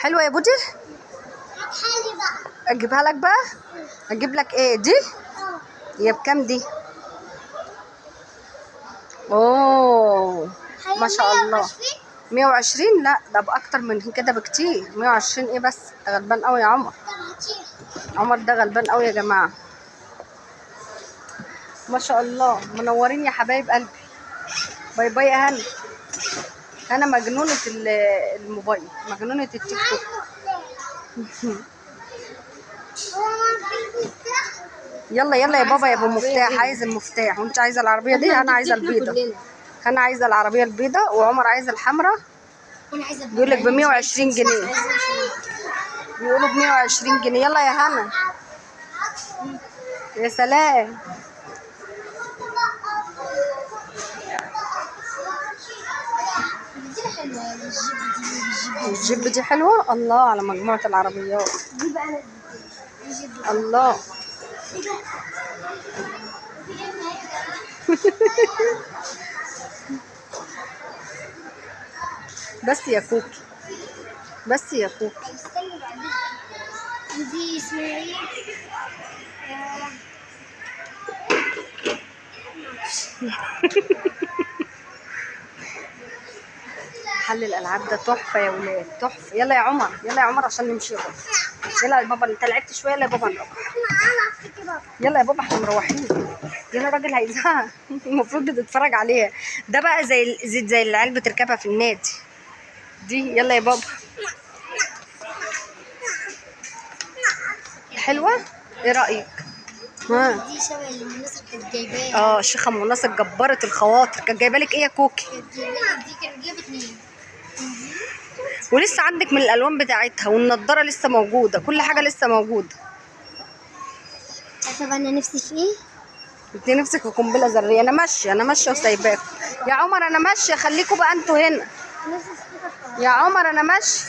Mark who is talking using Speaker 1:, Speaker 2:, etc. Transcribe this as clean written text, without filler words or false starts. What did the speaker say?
Speaker 1: حلوه يا بودي.
Speaker 2: حالي بقى.
Speaker 1: اجيبها لك بقى. اجيب لك ايه دي؟ هي بكام دي؟ اوه ما شاء الله. 120. لا ده باكتر من كده بكتير. 120 ايه بس؟ ده غلبان قوي يا عمر. عمر ده غلبان قوي يا جماعه. ما شاء الله منورين يا حبايب قلبي. باي باي يا هنا. انا مجنونه الموبايل، مجنونه التيك توك. يلا يلا يا بابا يا ابو مفتاح، عايز المفتاح. وانت عايزه العربيه دي؟ انا عايزه البيضه. انا عايزه العربيه البيضه وعمر عايزه الحمراء. بيقول لك ب 120 جنيه. بيقولوا ب 120 جنيه. يلا يا هنا. يا سلام. الجيب دي حلوه. الله على مجموعه العربيات. الله. بس يا كوكي، بس يا كوكي.
Speaker 2: دي اسمها ايه؟
Speaker 1: محل الالعاب ده تحفه يا ولاد، تحفه. يلا يا عمر، يلا يا عمر عشان نمشي. يلا يا بابا، انت لعبت شويه. يلا يا بابا نروح. يلا يا بابا احنا مروحين. يلا الراجل هيزهق. المفروض بتتفرج عليها. ده بقى زي العيال بتركبها في النادي دي. يلا يا بابا. حلوه. ايه رايك؟ ها.
Speaker 2: دي شبه اللي منصر كانت جايباها.
Speaker 1: الشيخه ام ناصر جباره الخواطر كانت جايبه لك ايه يا كوكي؟
Speaker 2: دي كانت جايبه 2.
Speaker 1: ولسه عندك من الالوان بتاعتها، والنضاره لسه موجوده، كل حاجه لسه موجوده.
Speaker 2: عارفه بقى انا نفسي في ايه؟
Speaker 1: انت نفسك في قنبله ذريه. انا ماشيه، انا ماشيه وسايباكم يا عمر. انا ماشيه، خليكم بقى انتوا هنا.
Speaker 2: نفسي في
Speaker 1: يا عمر انا ماشيه.